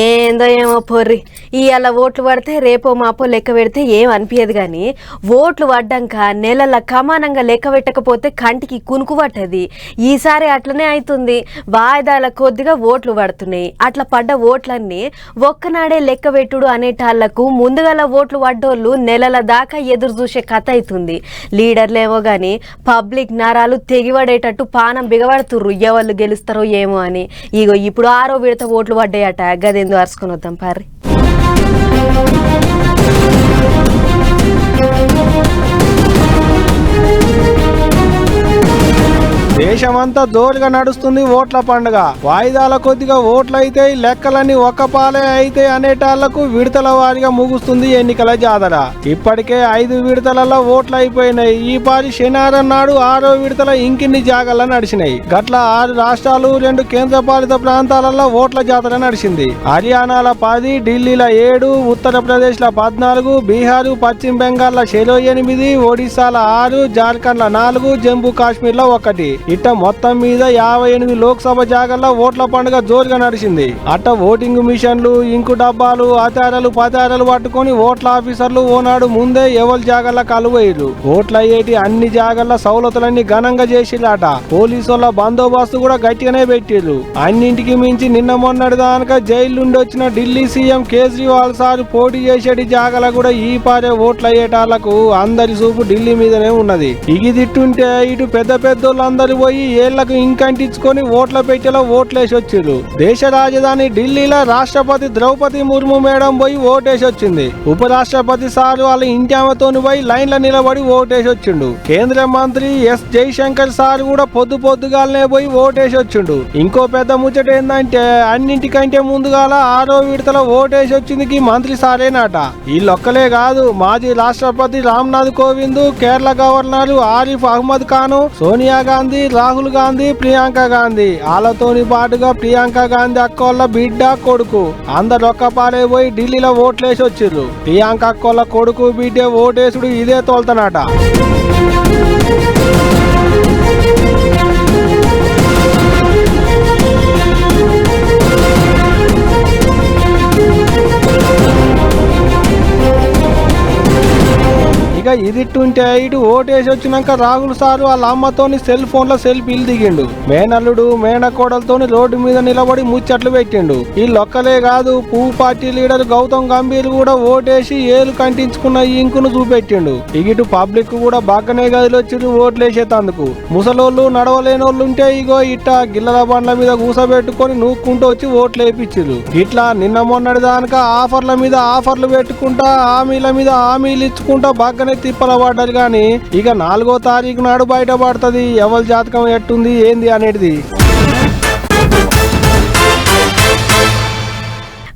ఏందో ఏమో పొర్రి ఇవాళ ఓట్లు పడితే రేపో మాపో లెక్క పెడితే ఏం అనిపించదు కానీ ఓట్లు పడ్డాక నెలల కమానంగా లెక్క పెట్టకపోతే కంటికి కునుకు పట్టది. ఈసారి అట్లనే అవుతుంది. వాయిదాల కొద్దిగా ఓట్లు పడుతున్నాయి. అట్లా పడ్డ ఓట్లన్నీ ఒక్కనాడే లెక్క పెట్టుడు అనేటాళ్లకు ముందుగల ఓట్లు పడ్డోళ్ళు నెలల దాకా ఎదురు చూసే కథ అవుతుంది. లీడర్లేమో కానీ పబ్లిక్ నరాలు తెగిపడేటట్టు పానం బిగబడుతుర్రు ఎవరు గెలుస్తారో ఏమో అని. ఇగో ఇప్పుడు 6వ విడత ఓట్లు పడ్డాయట. గదేందో అరుచుకొని వద్దాం పారి. దేశమంతా జోరుగా నడుస్తుంది ఓట్ల పండుగ. వాయిదాల కొద్దిగా ఓట్లయితే లెక్కలన్నీ ఒక్కపాలే అయితే అనేటాళ్లకు విడతల వారిగా ముగుస్తుంది ఎన్నికల జాతర. ఇప్పటికే 5 విడతలలో ఓట్లు అయిపోయినాయి. ఈ పారి శనివారం నాడు 6వ విడతల ఇంకిన్ని జాగాల్లో నడిచినాయి. గట్ల 6 రాష్ట్రాలు 2 కేంద్రపాలిత ప్రాంతాలలో ఓట్ల జాతర నడిచింది. హర్యానాల 10, ఢిల్లీల 7, ఉత్తరప్రదేశ్ ల 14, బీహార్, పశ్చిమ బెంగాల్ 8, ఒడిశాల 6, జార్ఖండ్ 4, జమ్మూ కాశ్మీర్ 1. ఇట్ట మొత్తం మీద 58 లోక్సభ జాగాల్లో ఓట్ల పండుగ జోరుగా నడిచింది. అట్ట ఓటింగ్ మిషన్లు, ఇంకు డబ్బాలు, ఆచారాలు పచారాలు పట్టుకొని ఓట్ల ఆఫీసర్లు ఓనాడు ముందే ఎవరి జాగాల్లో కలువయ్యారు. ఓట్ల అయ్యేటి అన్ని జాగాల్లో సౌలతులన్నీ ఘనంగా చేసిరాట. పోలీసుల బందోబస్తు కూడా గట్టిగానే పెట్టిర్రు. అన్నింటికి మించి నిన్న మొన్నటి దాకా జైలు నుండి వచ్చిన ఢిల్లీ సీఎం కేజ్రీవాల్ సార్ పోటీ చేసేటి జాగాల కూడా ఈ పారే ఓట్లు అయ్యేటాళ్లకు అందరి చూపు ఢిల్లీ మీదనే ఉన్నది. ఇగి తిట్టుంటే ఇటు పెద్ద పెద్దోళ్ళందరూ పోయి ఏళ్లకు ఇంకంటించుకొని ఓట్ల పెట్టెలో ఓట్లేసి వచ్చిండ్రు. దేశ రాజధాని ఢిల్లీలో రాష్ట్రపతి ద్రౌపది ముర్ము మేడం పోయి ఓటేసి వచ్చింది. ఉపరాష్ట్రపతి సార్ వాళ్ళ ఇంటామతోని పోయి లైన్ల నిలబడి ఓటేసి వచ్చిండు. కేంద్ర మంత్రి ఎస్ జైశంకర్ సార్ కూడా పొద్దుగాలనే పోయి ఓటేసి వచ్చిండు. ఇంకో పెద్ద ముచ్చట ఏందంటే అన్నింటికంటే ముందుగాల 6వ విడతల ఓటేసి వచ్చింది మంత్రి సారేనాట. వీళ్ళొక్కలే కాదు, మాజీ రాష్ట్రపతి రామ్నాథ్ కోవింద్, కేరళ గవర్నర్ ఆరిఫ్ అహ్మద్ ఖాన్, సోనియా గాంధీ, రాహుల్ గాంధీ, ప్రియాంక గాంధీ, వాళ్ళతోని పాటుగా ప్రియాంక గాంధీ అక్కోళ్ళ బిడ్డ, కొడుకు అందరు ఒక్కపాలే పోయి ఢిల్లీలో ఓట్లేసి వచ్చిర్రు. ప్రియాంక అక్కోళ్ళ కొడుకు బిడ్డ ఓటేసుడు ఇదే తోల్తనాట. ఇదిట్టుంటే ఇటు ఓటేసి వచ్చినాక రాహుల్ సార్ వాళ్ళ అమ్మతోని సెల్ ఫోన్ లో సెల్ఫీలు దిగిండు. మేనల్లుడు మేనకోడలతోని రోడ్డు మీద నిలబడి ముచ్చట్లు పెట్టిండు. వీళ్ళొక్కలే కాదు, పువ్వు పార్టీ లీడర్ గౌతమ్ గంభీర్ కూడా ఓటేసి ఏలు కంటించుకున్న ఇంకును చూపెట్టిండు. ఇటు పబ్లిక్ కూడా బాగానే గదిలో వచ్చి ఓట్లేసేతందుకు. ముసలోళ్ళు నడవలేనోళ్ళుంటే ఇగో ఇట్ట గిల్లల బండ్ల మీద కూసబెట్టుకొని నూక్కుంటూ వచ్చి ఓట్లు వేయించిరు. ఇట్లా నిన్న మొన్నటి దానిక ఆఫర్ల మీద ఆఫర్లు పెట్టుకుంటా, హామీల మీద హామీలు ఇచ్చుకుంటా బాగానే తిప్పల పడ్డారు. కానీ ఇక 4వ తారీఖు నాడు బయటపడుతుంది ఎవరి జాతకం ఎట్టుంది ఏంది అనేది.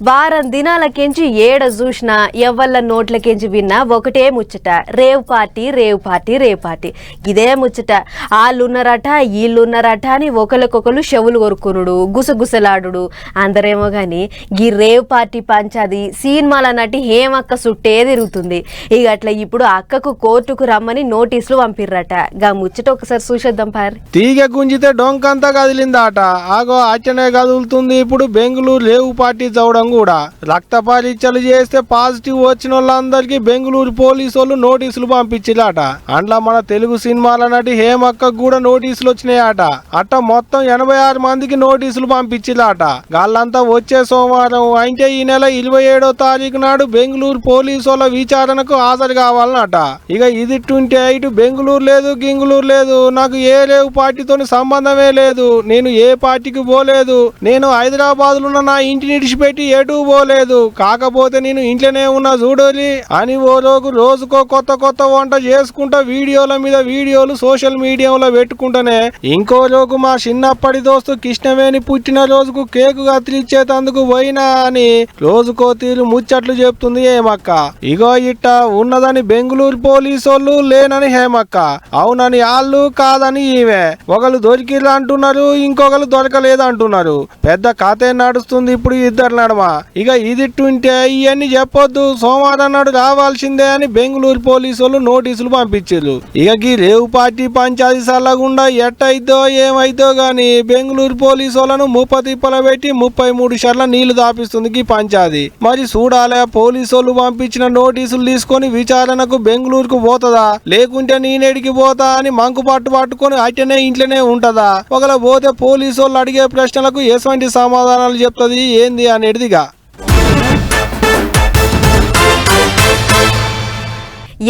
వారం దినాలకెంచి ఏడ చూసినా ఎవ్వళ్ళ నోట్లకెంచి విన్నా ఒకటే ముచ్చట, rave party rave party rave party. ఇదే ముచ్చట. వాళ్ళున్నారట వీళ్ళున్నారట అని ఒకరికొకరు చెవులు కొరుకునుడు, గుసగుసలాడు. అందరేమో కానీ ఈ రేవ్ పార్టీ పంచాది సినిమాల నటి హేమక్క సుట్టే తిరుగుతుంది. ఇక అట్లా ఇప్పుడు అక్కకు కోర్టుకు రమ్మని నోటీసులు పంపిర్రట. గా ముచ్చట ఒకసారి చూసేద్దాం పారి. తీగ గుంజితే డొంకంతా కదిలిందాట. ఆగో అచ్చనే కదులుతుంది ఇప్పుడు బెంగళూరు రేవ్ పార్టీ చౌడం కూడా. రక్త పరీక్షలు చేస్తే పాజిటివ్ వచ్చిన వాళ్ళందరికీ బెంగళూరు పోలీసు వాళ్ళు నోటీసులు పంపించిలాట. అండ్లా మన తెలుగు సినిమాల నటి హేమక్క కూడా నోటీసులు వచ్చినాయట. అట్ట మొత్తం 86 మందికి నోటీసులు పంపించిలాట. వాళ్ళంతా వచ్చే సోమవారం అంటే ఈ నెల 27వ తారీఖు నాడు బెంగళూరు పోలీసు వాళ్ళ విచారణకు హాజరు కావాలన్నట. ఇక ఇదిట్టుంటే ఇటు బెంగళూరు లేదు గింగుళూరు లేదు, నాకు ఏ రేవు పార్టీతో సంబంధమే లేదు, నేను ఏ పార్టీకి పోలేదు, నేను హైదరాబాద్ లో నా ఇంటిని విడిచిపెట్టి ఎటు పోలేదు, కాకపోతే నేను ఇంట్లోనే ఉన్నా చూడోలి అని ఓ రోజుకో కొత్త వంట చేసుకుంటా వీడియోల మీద వీడియోలు సోషల్ మీడియాలో పెట్టుకుంటానే ఇంకో రోజు మా చిన్నప్పటి దోస్తు కృష్ణవేణి పుట్టిన రోజుకు కేకు కత్తిరించేందుకు పోయినా అని రోజుకో తీరు ముచ్చట్లు చెప్తుంది హేమక్క. ఇగో ఇట్ట ఉన్నదని బెంగళూరు పోలీసు వాళ్ళు, లేనని హేమక్క, అవునని వాళ్ళు, కాదని ఈమె. ఒకరు దొరికిర్రు అంటున్నారు, ఇంకొకరు దొరకలేదు అంటున్నారు. పెద్ద కథే నడుస్తుంది ఇప్పుడు ఇద్దరు నడమ. ఇక ఇదిట్టుంటే ఇవన్నీ చెప్పొద్దు, సోమవారం నాడు రావాల్సిందే అని బెంగళూరు పోలీసులు నోటీసులు పంపించారు. ఇక ఈ రేవు పార్టీ పంచాయతీ సల్లగుండా ఎట్టయిద్దో ఏమైద్దో గాని బెంగళూరు పోలీసులను తిప్పల పెట్టి 33 షర్ల నీళ్లు దాపిస్తుంది ఈ పంచాయతీ. మరి చూడాలే, పోలీసులు పంపించిన నోటీసులు తీసుకొని విచారణకు బెంగళూరుకు పోతుందా, లేకుంటే నేనేడికి పోతా అని మంకు పట్టుకొని అట్టనే ఇంట్లోనే ఉంటదా? ఒకవేళ పోతే పోలీసులు అడిగే ప్రశ్నలకు ఎటువంటి సమాధానాలు చెప్తుంది ఏంది అనేదిగా.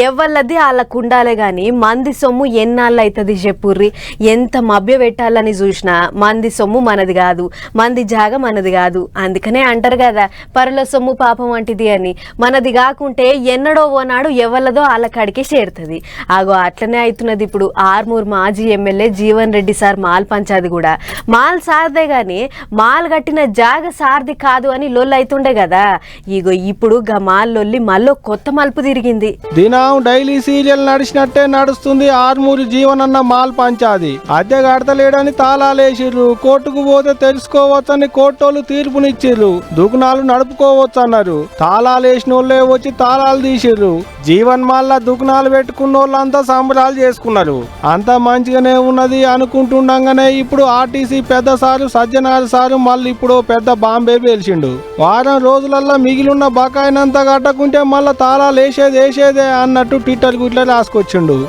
ఎవ్వల్లది వాళ్ళకు ఉండాలే గాని మంది సొమ్ము ఎన్నాళ్ళు అవుతుంది చెప్పుర్రి. ఎంత మభ్య పెట్టాలని చూసినా మంది సొమ్ము మనది కాదు, మంది జాగ మనది కాదు. అందుకనే అంటారు కదా, పరుల సొమ్ము పాపం వంటిది అని. మనది కాకుంటే ఎన్నడో ఓనాడు ఎవళ్ళదో వాళ్ళ కాడికే చేరుతుంది. ఆగో అట్లనే అవుతున్నది ఇప్పుడు. ఆర్మూర్ మాజీ ఎమ్మెల్యే జీవన్ రెడ్డి సార్ మాల్ పంచాది కూడా మాల్ సార్దే గాని మాల్ కట్టిన జాగ సార్ది కాదు అని లొల్లు అవుతుండే కదా. ఇగో ఇప్పుడు గా మాల్ లొల్లి మళ్ళీ కొత్త మలుపు తిరిగింది. డైలీ సీరియల్ నడిచినట్టే నడుస్తుంది ఆర్మూరి జీవనన్న మాల్ పంచాది. అద్దె కడతలేడని తాళాలేసిర్రు. కోర్టుకు పోతే తెలుసుకోవచ్చని కోర్టోళ్ళు తీర్పునిచ్చిర్రు. దుకాణాలు నడుపుకోవచ్చు అన్నారు. తాళాలేసిన వాళ్ళే వచ్చి తాళాలు తీసిర్రు. జీవన్ మాల్ల దుకాణాలు పెట్టుకున్న వాళ్ళంతా సంబరాలు చేసుకున్నారు. అంతా మంచిగానే ఉన్నది అనుకుంటుండగానే ఇప్పుడు ఆర్టీసీ పెద్ద సారు సజ్జనార్ సారు మళ్ళీ ఇప్పుడు పెద్ద బాంబే పేల్చిండు. వారం రోజులల్లో మిగిలిన బకాయినంతా కట్టకుంటే మళ్ళా తాళాలు వేసేదే అన్నట్టు ట్విట్టర్ గుట్లా రాసుకొచ్చిండు.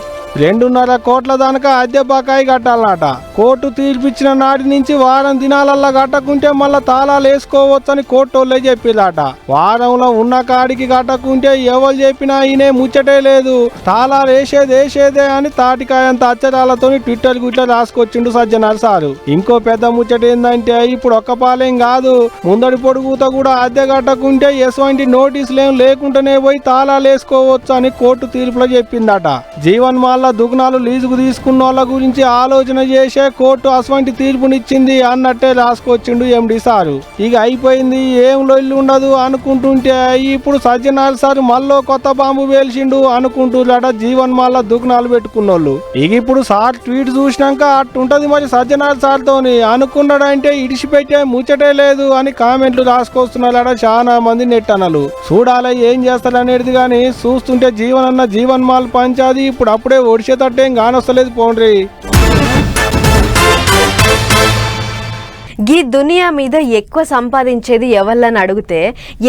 2.5 కోట్ల దాకా అద్దె బకాయి కట్టాలన్నట. కోర్టు తీర్పిచ్చిన నాటి నుంచి వారం దినాలల్లా కట్టకుంటే మళ్ళా తాళాలు వేసుకోవచ్చని కోర్టోళ్ళే చెప్పిలాట. వారంలో ఉన్న కాడికి కట్టకుంటే ఎవరు చెప్పినా ఈయనే ముచ్చటే లేదు, తాళాలు వేసేదే అని తాటికాయంత అచ్చరాలతో ట్విట్టర్ గుట్లా రాసుకొచ్చిండు సజ్జనార్ సారు. ఇంకో పెద్ద ముచ్చట ఏందంటే ఇప్పుడు ఒక్క పాలేం కాదు, ముందడి పొడుగుతో కూడా అద్దె కట్టకుంటే ఎటువంటి నోటీసులేం లేకుండానే పోయి తాళాలు వేసుకోవచ్చు అని కోర్టు తీర్పులో చెప్పిందట. జీవన్ మాల్ దుకాణాలు లీజుకు తీసుకున్న వాళ్ళ గురించి ఆలోచన చేసే కోర్టు అటువంటి తీర్పునిచ్చింది అన్నట్టే రాసుకొచ్చిండు ఎండి సారు. ఇక అయిపోయింది, ఏం లొల్లి ఉండదు అనుకుంటుంటే ఇప్పుడు సజ్జనార్ సార్ మళ్ళీ కొత్త బాంబు వేల్చిండు అనుకుంటున్నాడ జీవన్ మాల్ దుకాణాలు పెట్టుకున్నోళ్ళు. ఇక ఇప్పుడు సార్ ట్వీట్ చూసినాక అట్టుంటది మరి సజ్జనార్ సార్ తోని అనుకున్నాడంటే ఇడిచిపెట్టే ముచ్చటే లేదు అని కామెంట్లు రాసుకొస్తున్నారట చాలా మంది నెట్టనలు. చూడాలి ఏం చేస్తారనేది గాని చూస్తుంటే జీవన్ మాల్ పంచాది ఇప్పుడు అప్పుడే ఒడిచేతట్టేం కానొస్తలేదు పోండ్రి. గీ దునియా మీద ఎక్కువ సంపాదించేది ఎవళ్ళని అడిగితే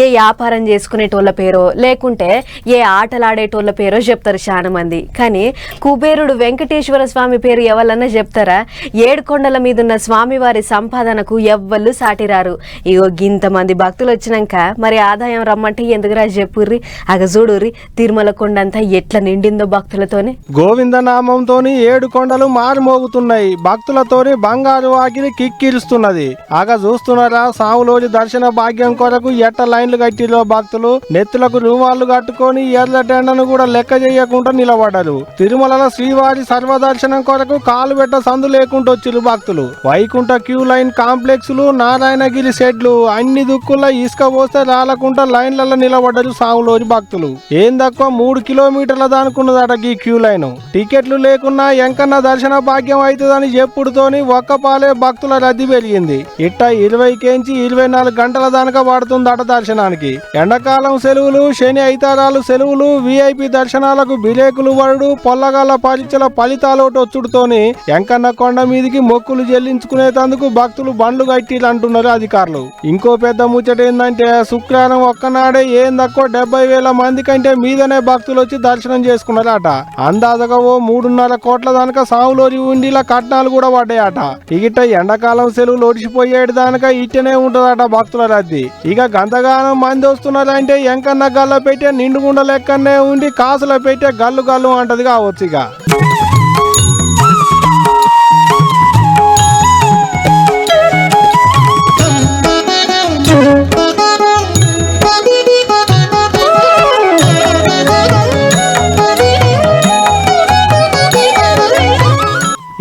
ఏ వ్యాపారం చేసుకునేటోళ్ళ పేరో లేకుంటే ఏ ఆటలాడేటోళ్ళ పేరో చెప్తారు చాలా మంది. కానీ కుబేరుడు వెంకటేశ్వర స్వామి పేరు ఎవళ్ళన్నా చెప్తారా? 7 కొండల మీద ఉన్న స్వామివారి సంపాదనకు ఎవ్వళ్ళు సాటిరారు. ఇగో గింతమంది భక్తులు వచ్చినాక మరి ఆదాయం రమ్మంటే ఎందుకురా చెప్పుర్రి. అగ చూడుర్రి తిరుమల కొండంతా ఎట్లా నిండిందో భక్తులతోనే. గోవిందనామంతోని 7 కొండలు మారుమోగుతున్నాయి. భక్తులతోని బంగారు వాకిలి కిక్కిరుస్తున్నది. ఆగా చూస్తున్నారా, సాములోని దర్శన భాగ్యం కొరకు ఎట్ట లైన్లు కట్టిలో భక్తులు నెత్తులకు రూమాలు కట్టుకొని ఎర్ర టెండను కూడా లెక్క చేయకుండా నిలబడ్డారు. తిరుమలలో శ్రీవారి సర్వదర్శనం కొరకు కాలు పెట్ట సందు లేకుండా వచ్చిరు భక్తులు. వైకుంఠ క్యూ లైన్ కాంప్లెక్స్లు, నారాయణగిరి షెడ్లు అన్ని దుక్కుల్లో ఇసుక పోస్తే రాలకుండా లైన్లలో నిలబడ్డారు సాములోని భక్తులు. ఏం తక్కువ 3 కిలోమీటర్ల దానుకున్నదట ఈ క్యూ లైన్. టికెట్లు లేకున్నా ఎంకన్నా దర్శన భాగ్యం అవుతుందని చెప్పుడుతోని ఒక్కపాలే భక్తుల రద్దీ పెరిగింది. ఇట్ట 20 కేంచి 24 గంటల దాకా పడుతుందట దర్శనానికి. ఎండాకాలం సెలవులు, శని ఐతారాలు సెలవులు, విఐపి దర్శనాలకు బిరేకులు వరుడు, పొల్లగాల పరీక్షల ఫలితాలోటి వచ్చుడుతోని ఎంకన్న కొండ మీదికి మొక్కులు చెల్లించుకునేందుకు భక్తులు బండ్లు కట్టిలు అంటున్నారు అధికారులు. ఇంకో పెద్ద ముచ్చట ఏందంటే శుక్రవారం ఒక్కనాడే ఏం తక్కువ 70,000 మంది కంటే మీదనే భక్తులు వచ్చి దర్శనం చేసుకున్నారట. అందాజగా ఓ 3.5 కోట్ల దాకా సాములోరి ఉండిల కట్నాలు కూడా పడ్డాయట. ఇగిట ఎండాకాలం సెలవులు ఓడిచిపోయేడు దానిక ఇట్టనే ఉంటదట భక్తుల రద్దీ. ఇక గంతగానం మంది వస్తున్నారంటే ఎంకన్న గల్ల పెట్టే నిండుగుండ లెక్కనే ఉండి కాసుల పెట్టే గల్లు అంటది కావచ్చు. ఇక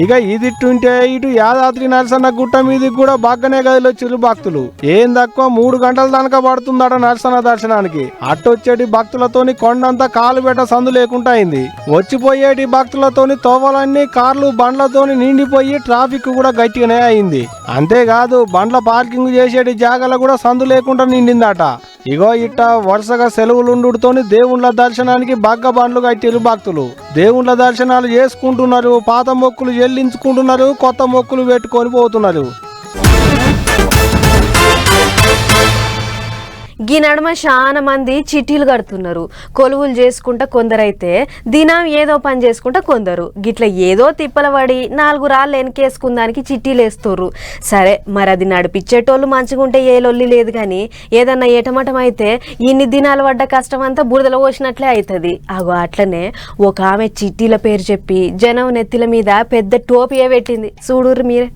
ఇక ఇదిట్టుంటే ఇటు యాదాద్రి నరసన్న గుట్ట మీదకి కూడా బాగానే గదిలొచ్చిర్రు భక్తులు. ఏం తక్కువ 3 గంటల దాకా పడుతుందట నరసన్న దర్శనానికి. అట్టొచ్చేటి భక్తులతోని కొండంతా కాలు బెట్ట సందు లేకుండా అయింది. వచ్చిపోయేటి భక్తులతోని తోవలన్నీ కార్లు బండ్లతోని నిండిపోయి ట్రాఫిక్ కూడా గట్టిగానే అయింది. అంతేకాదు బండ్ల పార్కింగ్ చేసేటి జాగాలో కూడా సందు లేకుండా నిండిందట. ఇగో ఇట్ట వరుసగా సెలవులుండుతోని దేవుళ్ళ దర్శనానికి బగ్గ బండ్లు కట్టిరు భక్తులు. దేవుళ్ళ దర్శనాలు చేసుకుంటున్నారు, పాత మొక్కులు చెల్లించుకుంటున్నారు, కొత్త మొక్కులు పెట్టుకొని పోతున్నారు. ఈ నడుమ చాలా మంది చిట్టీలు కడుతున్నారు. కొలువులు చేసుకుంటా కొందరైతే దినం ఏదో పని చేసుకుంటా కొందరు గిట్ల ఏదో తిప్పల పడి 4 రాళ్ళు వెనకేసుకుందానికి చిట్టీలు వేస్తుర్రు. సరే మరి అది నడిపించేటోళ్ళు మంచిగుంటే ఏ లొల్లి లేదు కానీ ఏదన్నా ఏటమటం అయితే ఇన్ని దినాలు పడ్డ కష్టం అంతా బురదలో పోసినట్లే అవుతుంది. అగో అట్లనే ఒక ఆమె చిట్టీల పేరు చెప్పి జనం నెత్తిల మీద పెద్ద టోపియే పెట్టింది. చూడుర్రు మీరే.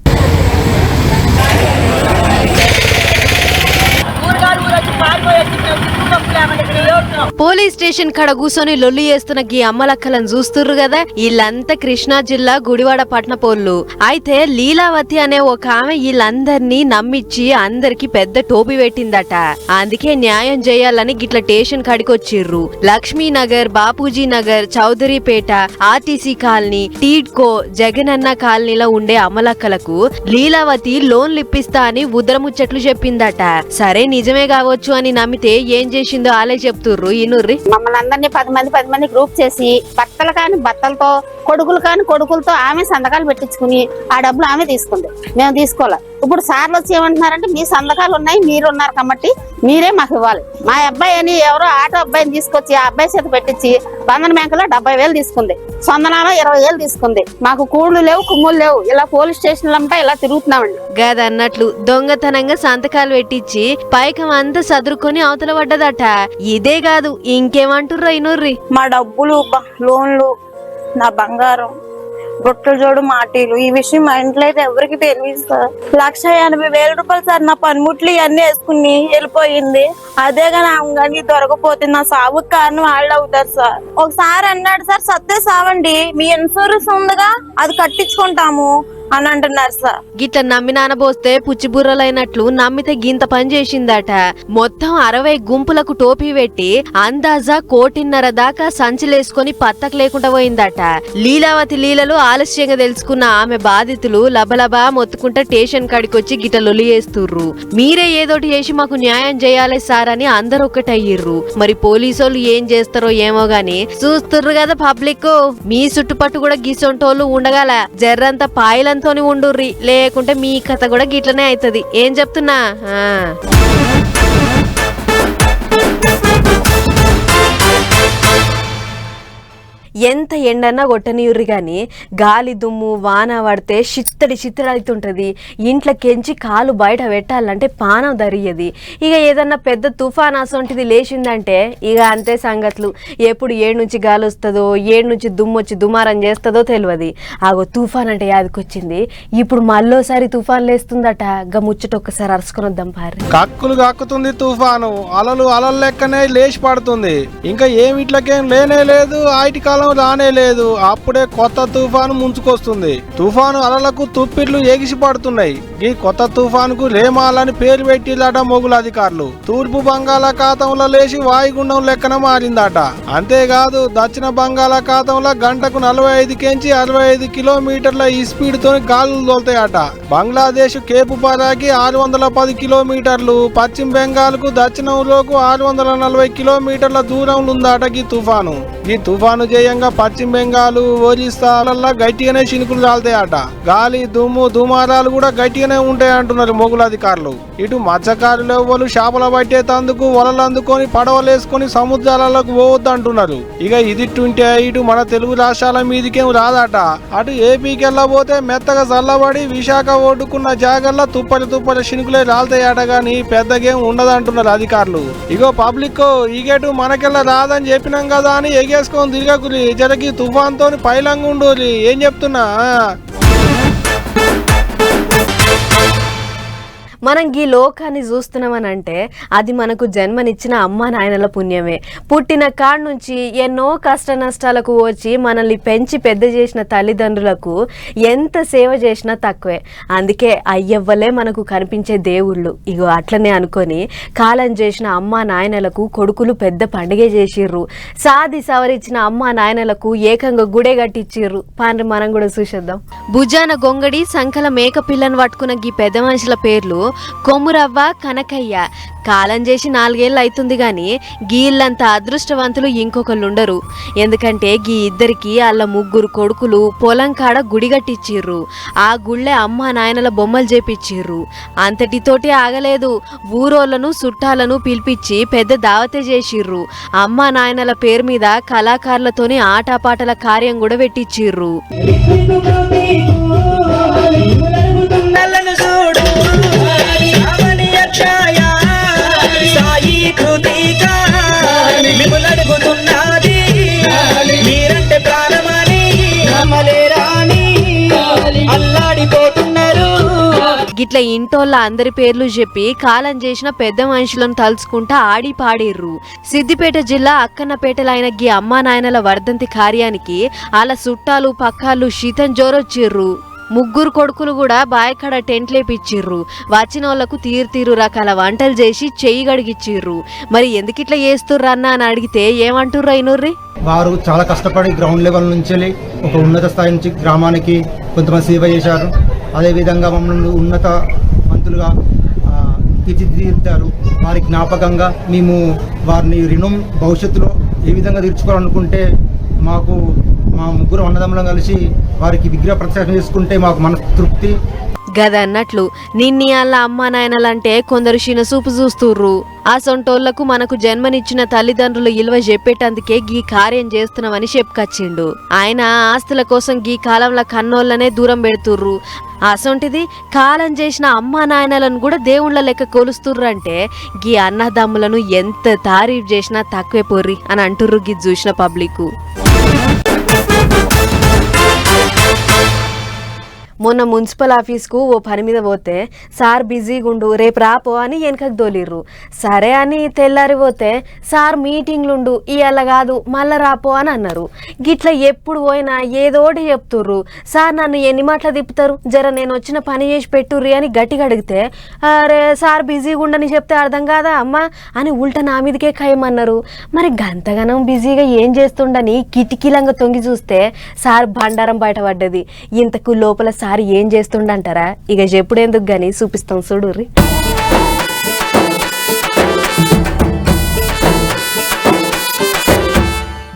పోలీస్ స్టేషన్ కాడ కూర్చొని లొల్లి చేస్తున్న గీ అమ్మలక్కలను చూస్తుర్రు కదా, వీళ్ళంతా కృష్ణా జిల్లా గుడివాడ పట్నపోళ్ళు. అయితే లీలావతి అనే ఒక ఆమె వీళ్ళందరినీ నమ్మిచ్చి అందరికి పెద్ద టోపీ పెట్టిందట. అందుకే న్యాయం చేయాలని గిట్ల స్టేషన్ కాడికి వచ్చిర్రు. లక్ష్మీనగర్, బాపూజీ నగర్, చౌదరిపేట, ఆర్టీసీ కాలనీ, టీడ్కో, జగనన్న కాలనీలో ఉండే అమ్మలక్కలకు లీలావతి లోన్లు ఇప్పిస్తా అని ఉద్రముచ్చట్లు చెప్పిందట. సరే నిజమే కావచ్చు అని నమ్మితే ఏం చేసిందో ఆలే చెప్తుర్రు. ఇనుర్రి. మమ్మల్ని అందరినీ 10 మంది గ్రూప్ చేసి బట్టలు కాని బట్టలతో, కొడుకులు కాని కొడుకులతో ఆమె సంతకాలు పెట్టించుకుని ఆ డబ్బులు ఆమె తీసుకుంది. మేము తీసుకోవాలి. ఇప్పుడు సార్లు వచ్చి ఏమంటున్నారంటే మీ సంతకాలు ఉన్నాయి, మీరు ఉన్నారు కాబట్టి మీరే మాకు ఇవ్వాలి. మా అబ్బాయి అని ఎవరో ఆటో అబ్బాయిని తీసుకొచ్చి ఆ అబ్బాయి చేత పెట్టించి బంధన బ్యాంకులో 70,000 తీసుకుంది. సొందనాలో 20,000 తీసుకుంది. మాకు కూళ్లు లేవు, కుమ్ములు లేవు. ఇలా పోలీస్ స్టేషన్లంతా ఇలా తిరుగుతున్నామండి. గదన్నట్లు దొంగతనంగా సంతకాలు పెట్టించి పైకం అంతా సదురుకొని అవతల పడ్డదట. ఇదే కాదు ఇంకేమంటుర్రో ఇనుర్రి. మా డబ్బులు, లోన్లు, నా బంగారం, బొట్టల జోడు, మాటీలు, ఈ విషయం మా ఇంట్లో అయితే ఎవరికి తెలియదు సార్. 1,80,000 రూపాయలు సార్ నా పనిముట్లు ఇవన్నీ వేసుకుని వెళ్ళిపోయింది. అదే కానీ ఆమె కానీ దొరకపోతే నా సాగుకు కారణం వాళ్ళు అవుతారు సార్. ఒకసారి అన్నాడు సార్, సత్తే సావండి, మీ ఇన్సూరెన్స్ ఉందిగా అది కట్టించుకుంటాము అని అంటున్నారు సార్. గిట్ల నమ్మి నానబోస్తే పుచ్చిబుర్రలైనట్లు నమ్మితే గింత పని చేసిందట. మొత్తం 60 గుంపులకు టోపీ పెట్టి అందాజా 1,50,00,000 దాకా సంచిలేసుకొని పత్తకు లేకుండా పోయిందట. లీలావతి లీలలు ఆలస్యంగా తెలుసుకున్న ఆమె బాధితులు లబలబా మొత్తుకుంటా స్టేషన్ కాడికొచ్చి గిట్ల లొల్లి చేస్తుర్రు. మీరే ఏదోటి చేసి మాకు న్యాయం చేయాలి సార్ అని అందరు ఒక్కటయ్యిర్రు. మరి పోలీసోళ్ళు ఏం చేస్తారో ఏమో గాని చూస్తుర్రు కదా పబ్లిక్. మీ చుట్టుపట్టు కూడా గిసొంటోళ్ళు ఉండగల జర్రంత పాయల తోని ఉండుర్రి, లేకుంటే మీ కథ కూడా గిట్లనే అవుతుంది. ఏం చెప్తున్నా. ఎంత ఎండన్నా కొట్టనీయుర్రి గాని గాలి దుమ్ము వాన పడితే చిత్తడి అవుతుంటది. ఇంట్లో కెంచి కాలు బయట పెట్టాలంటే పానం దరియది. ఇక ఏదన్నా పెద్ద తుఫాన్ అసొంటిది లేచిందంటే ఇక అంతే సంగతులు. ఎప్పుడు ఏడు నుంచి గాలి వస్తుందో, ఏడు నుంచి దుమ్ము వచ్చి దుమారం చేస్తుందో తెలియదు. ఆగో తుఫాన్ అంటే యాదికొచ్చింది. ఇప్పుడు మళ్ళోసారి తుఫాన్ లేస్తుందట. గా ముచ్చట ఒక్కసారి అరుచుకొని వద్దాం పారి. కక్కులు కక్కుతుంది తుఫాను. అలలు అలలు లెక్కనే లేచి పడుతుంది. ఇంకా ఏమి ఇట్లకేం లేనే లేదు, ఆయిటి కాలం రానే లేదు. అప్పుడే కొత్త తుఫాను ముంచుకొస్తుంది. తుఫాను అలలకు తుప్పిర్లు ఎగిసి పడుతున్నాయి. ఈ కొత్త తుఫానుకు రేమాలని పేరు పెట్టిందట మొగుల అధికారులు. తూర్పు బంగాళాఖాతంలో లేచి వాయుగుండం లెక్కన మారిందట. అంతేకాదు దక్షిణ బంగాళాఖాతంలో గంటకు 45 నుంచి 65 కిలోమీటర్ల ఈ స్పీడ్ తోని గాలులు తోలుతాయట. బంగ్లాదేశ్ కేపు పరాకి 610 కిలోమీటర్లు, పశ్చిమ బెంగాల్ కు దక్షిణంలోకి 640 కిలోమీటర్ల దూరంలో ఉందట ఈ తుఫాను. ఈ తుఫాను జయంగా పశ్చిమ బెంగాల్, ఒరిస్సాలల్లో గట్టిగానే చినుకులు రాలుతాయట. గాలి దుమ్ము దుమారాలు కూడా గట్టిగానే ఉంటాయి అంటున్నారు మొగుల అధికారులు. ఇటు మత్స్యకారులు ఎవ్వరు చేపల పట్టేతందుకు వలలు అందుకొని పడవలేసుకొని సముద్రాలకు పోవద్దు అంటున్నారు. ఇక ఇదిట్టుంటే ఇటు మన తెలుగు రాష్ట్రాల మీదికేం రాదట. అటు ఏపీకి వెళ్ళబోతే మెత్తగా చల్లబడి విశాఖ ఒడ్డుకున్న జాగల్లో తుప్పరి చినుకులే రాలుతాయట. గాని పెద్దగేం ఉండదంటున్నారు అధికారులు. ఇగో పబ్లిక్ ఇగేటు మనకెళ్ళ రాదని చెప్పినాం కదా అని ఎగేసుకొని తిరగకురి. జరగి తుఫాన్ తోని పైలంగా ఉండోరి. ఏం చెప్తున్నా. మనం ఈ లోకాన్ని చూస్తున్నామని అంటే అది మనకు జన్మనిచ్చిన అమ్మ నాయనల పుణ్యమే. పుట్టిన కాడ నుంచి ఎన్నో కష్ట నష్టాలకు వచ్చి మనల్ని పెంచి పెద్ద చేసిన తల్లిదండ్రులకు ఎంత సేవ చేసినా తక్కువే. అందుకే అయ్యవ్వలే మనకు కనిపించే దేవుళ్ళు. ఇగో అట్లనే అనుకొని కాలం చేసిన అమ్మ నాయనలకు కొడుకులు పెద్ద పండుగే చేసిర్రు. సాది సవరిచ్చిన అమ్మ నాయనలకు ఏకంగా గుడే కట్టించిర్రు. పాండ్రి మనం కూడా చూసేద్దాం. భుజాన గొంగడి సంకల మేక పిల్లను పట్టుకున్న గీ పెద్ద మనుషుల పేర్లు కొమురవ్వ, కనకయ్య. కాలం చేసి 4 ఏళ్ళు అవుతుంది గాని గీళ్ళంత అదృష్టవంతులు ఇంకొకళ్ళుండరు. ఎందుకంటే గీ ఇద్దరికి వాళ్ళ 3 కొడుకులు పొలం కాడ గుడి కట్టించిర్రు. ఆ గుళ్ళే అమ్మ నాయనల బొమ్మలు చేపిచ్చిర్రు. అంతటితోటి ఆగలేదు, ఊరోళ్లను చుట్టాలను పిలిపించి పెద్ద దావతే చేసిర్రు. అమ్మ నాయనల పేరు మీద కళాకారులతోని ఆటపాటల కార్యం కూడా పెట్టించిర్రు. గిట్ల ఇంటోళ్ళ అందరి పేర్లు చెప్పి కాలం చేసిన పెద్ద మనుషులను తలుచుకుంటా ఆడి పాడిర్రు. సిద్దిపేట జిల్లా అక్కన్నపేటలైన గీ అమ్మా నాయనల వర్ధంతి కార్యానికి వాళ్ళ చుట్టాలు పక్కాళ్ళు శీతం జోరొచ్చిర్రు. 3 కొడుకులు కూడా బాయకాడ టెంట్ లేపిచ్చిర్రు. వచ్చిన వాళ్లకు తీరు రకాల వంటలు చేసి చెయ్యి గడిగిచ్చిర్రు. మరి ఎందుకు ఇట్లా చేస్తుర్రన్నా అని అడిగితే ఏమంటుర్రు అయినూర్రి? వారు చాలా కష్టపడి గ్రౌండ్ లెవెల్ నుంచి ఒక ఉన్నత స్థాయి నుంచి గ్రామానికి కొంతమంది సేవ చేశారు. అదేవిధంగా మమ్మల్ని ఉన్నత మంత్రులుగా తీర్చిదిద్దారు. వారి జ్ఞాపకంగా మేము వారిని రుణం భవిష్యత్తులో ఏ విధంగా తీర్చుకోవాలనుకుంటే మాకు మా 3 అన్నదమ్ములం కలిసి వారికి విగ్రహ ప్రతిష్ఠ చేసుకుంటే మాకు మనస్తృప్తి. గదన్నట్లు నిన్ని వాళ్ళ అమ్మా నాయనలంటే కొందరు చిన్నసూపు చూస్తుర్రు. ఆ సొంటోళ్లకు మనకు జన్మనిచ్చిన తల్లిదండ్రులు ఇల్వ చెప్పేటందుకే గీ కార్యం చేస్తున్నామని చెప్పుకొచ్చిండు. ఆయన ఆస్తుల కోసం గీ కాలంలో కన్నోళ్ళనే దూరం పెడుతుర్రు. అసొంటిది కాలం చేసిన అమ్మా నాయనలను కూడా దేవుళ్ళ లెక్క కొలుస్తుర్రంటే గీ అన్నదమ్ములను ఎంత తారీఫ్ చేసినా తక్కువే పొర్రి అని అంటుర్రు గీ చూసిన పబ్లిక్. మొన్న మున్సిపల్ ఆఫీస్కు ఓ పని మీద పోతే సార్ బిజీగా ఉండు రేపు రాపో అని వెనకకు దోలిర్రు. సరే అని తెల్లారి పోతే సార్ మీటింగ్లుండు ఇవాళ కాదు మళ్ళా రాపో అని అన్నారు. గిట్లా ఎప్పుడు పోయినా ఏదోటి చెప్తుర్రు. సార్ నన్ను ఎన్ని మాటలు తిప్పుతారు, జర నేను వచ్చిన పని చేసి పెట్టుర్రి అని గట్టిగా అడిగితే అరే సార్ బిజీగా ఉండని చెప్తే అర్థం కాదా అమ్మా అని ఉల్టా నా మీదకే ఖాయమన్నారు. మరి గంతగనం బిజీగా ఏం చేస్తుండని కిటికీలంగా తొంగి చూస్తే సార్ బండారం బయటపడ్డది. ఇంతకు లోపల సార్ ఏం చేస్తుండంటారా? ఇక చెప్పుడేందుకు గాని చూపిస్తాం చూడుర్రి.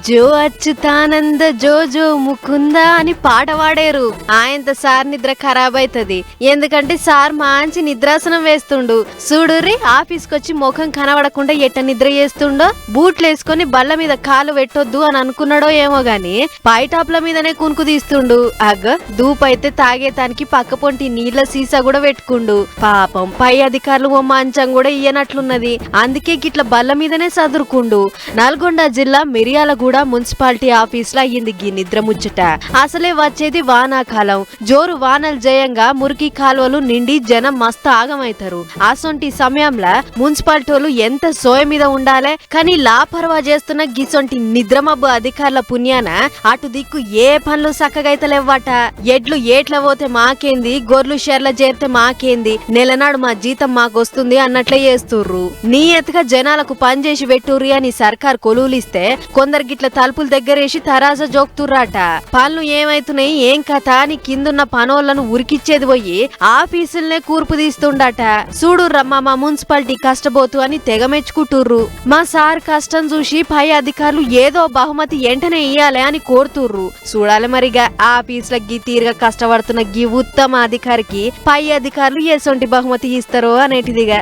జో అచ్యుతానంద జో జో ముకుంద అని పాట పాడారు. ఆయనతో సార్ నిద్ర ఖరాబ్ అవుతుంది. ఎందుకంటే సార్ మంచి నిద్రాసనం వేస్తుండు. చూడుర్రి ఆఫీస్కి వచ్చి ముఖం కనబడకుండా ఎట్ట నిద్ర చేస్తుండో. బూట్లు వేసుకొని బల్ల మీద కాలు పెట్టొద్దు అని అనుకున్నాడో ఏమో గాని పైటాప్ల మీదనే కునుకు తీస్తుండు. అగ్గ దూపైతే తాగేతానికి పక్క పొంటి నీళ్ల సీసా కూడా పెట్టుకుండు. పాపం పై అధికారులు ఓ మంచం కూడా ఇయ్యనట్లున్నది. అందుకే గిట్ల బల్ల మీదనే సదురుకుండు. నల్గొండ జిల్లా మిర్యాలగూడ మున్సిపాలిటీ ఆఫీస్ లో అయ్యింది గీ నిద్ర ముచ్చట. అసలే వచ్చేది వానాకాలం. జోరు వానలు జయంగా మురికి కాలువలు నిండి జనం మస్తు ఆగమైతారు. అసొంటి సమయంలో మున్సిపాలిటీలు ఎంత సోయ మీద ఉండాలే, కానీ లాపర్వా చేస్తున్న గిసొంటి నిద్రమబ్బు అధికారుల పుణ్యాన అటు దిక్కు ఏ పనులు సక్కగైతలేవట. ఎడ్లు ఏట్ల పోతే మాకేంది, గొర్రెలు షెర్ల చేరితే మాకేంది, నెలనాడు మా జీతం మాకొస్తుంది అన్నట్లే చేస్తుర్రు. నీ ఎత్తుగా జనాలకు పని చేసి పెట్టుర్రి అని సర్కార్ కొలువులిస్తే కొందరు గిట్ల తలుపుల దగ్గరేసి తరాజా జోక్తుర్రాట. పనులు ఏమైతున్నాయి ఏం కథ అని కిందున్న పనోళ్లను ఉరికిచ్చేది పోయి ఆఫీసులనే కూర్పు తీస్తుండట. చూడుర్రమ్మా మా మున్సిపాలిటీ కష్టపోతు అని తెగ మెచ్చుకుంటుర్రు. మా సార్ కష్టం చూసి పై అధికారులు ఏదో బహుమతి ఎంటనే ఇయ్యాలి అని కోరుతుర్రు. చూడాలి మరిగా ఆఫీసుల గీ తీరుగా కష్టపడుతున్న గీ ఉత్తమ అధికారికి పై అధికారులు ఎసొంటి బహుమతి ఇస్తారో అనేటిదిగా.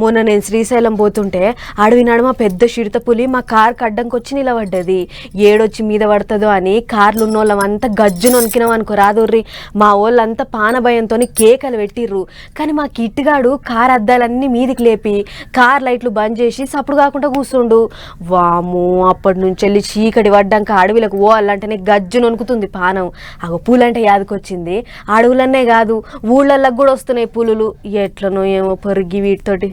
మొన్న నేను శ్రీశైలం పోతుంటే అడవి నడుమ పెద్ద చిరుతపులి మా కార్ కడ్డంకొచ్చి నిలబడ్డది. ఏడొచ్చి మీద పడుతుందో అని కార్లు ఉన్నోళ్ళం అంతా గజ్జు నొనికినాం అనుకో రాదుర్రి. మా వాళ్ళంతా పానభయంతో కేకలు పెట్టిర్రు. కానీ మా కిట్టుగాడు కార్ అద్దాలన్నీ మీదికి లేపి కార్ లైట్లు బంద్ చేసి సప్పుడు కాకుండా కూర్చుండు. వాము అప్పటి నుంచి వెళ్ళి చీకటి పడ్డాక అడవిలకు పోవాలంటేనే గజ్జు నొనుకుతుంది పానం. అగో పూలంటే యాదకొచ్చింది. అడవులన్నే కాదు ఊళ్ళల్లోకి కూడా వస్తున్నాయి పులులు. ఎట్లనో ఏమో పొరిగి వీటితోటి.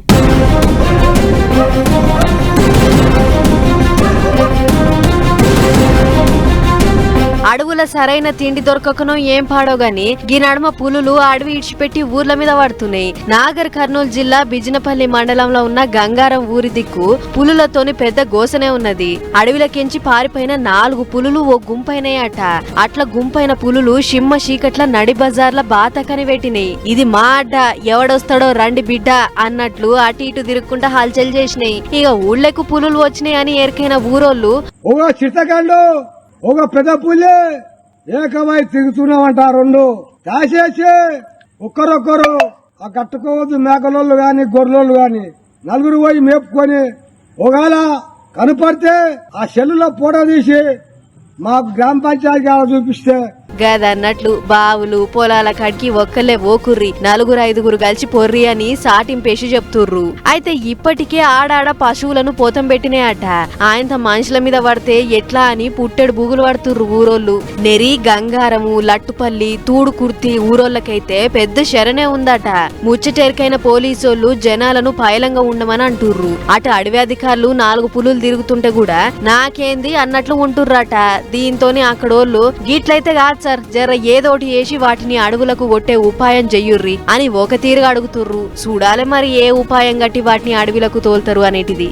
అడవుల సరైన తిండి దొరకకనో ఏం పాడో గాని ఈ నడుమ పులులు అడవి ఇడిచిపెట్టి ఊర్ల మీద పడుతున్నాయి. నాగర్ కర్నూలు జిల్లా బిజినపల్లి మండలంలో ఉన్న గంగారం ఊరి దిక్కు పులులతోని పెద్ద గోసనే ఉన్నది. అడవిలకెంచి పారిపోయిన 4 పులులు ఓ గుంపైనాయట. అట్లా గుంపైన పులులు షిమ్మ చీకట్ల నడి బజార్ల బాతకని పెట్టినాయి. ఇది మా అడ్డ, ఎవడొస్తాడో రండి బిడ్డ అన్నట్లు అటు ఇటు తిరుక్కుంటా హల్చల్ చేసినాయి. ఇక ఊళ్ళకు పులులు వచ్చినాయి అని ఎరికైన ఊరోళ్ళు ఒక పెద్ద పులి ఏకమై తిరుగుతున్నామంట. 2 దాచేసి ఒక్కరొక్కరు ఆ కట్టుకోవద్దు. మేకలోళ్ళు గాని గొర్రెలు గాని 4 పోయి మేపుకొని ఒకవేళ కనపడితే ఆ సెల్లులో ఫోటో తీసి మాకు గ్రామ పంచాయతీ చూపిస్తే గదన్నట్లు బావులు పొలాల కాడికి ఒక్కలే ఓకుర్రి 4-5 కలిసి పొర్రి అని సాటింపేసి చెప్తుర్రు. అయితే ఇప్పటికే ఆడాడ పశువులను పోతం పెట్టినాయట. ఆయనతో మనుషుల మీద పడితే ఎట్లా అని పుట్టెడు బూగులు పడుతుర్రు ఊరోళ్ళు. నెరి గంగారము లట్టుపల్లి తూడు కుర్తి ఊరోళ్ళకైతే పెద్ద శరణే ఉందట. ముచ్చటెరికైన పోలీసోళ్ళు జనాలను పైలంగా ఉండమని అంటుర్రు. అటు అడవి అధికారులు 4 పులులు తిరుగుతుంటే కూడా నాకేంది అన్నట్లు ఉంటుర్రట. దీంతోని అక్కడోళ్ళు గిట్లయితే కాదు సార్, జర ఏదోటి చేసి వాటిని అడవులకు కొట్టే ఉపాయం చెయ్యుర్రి అని ఒక తీరుగా అడుగుతుర్రు. చూడాలి మరి ఏ ఉపాయం గట్టి వాటిని అడవిలకు తోల్తారు అనేటిది.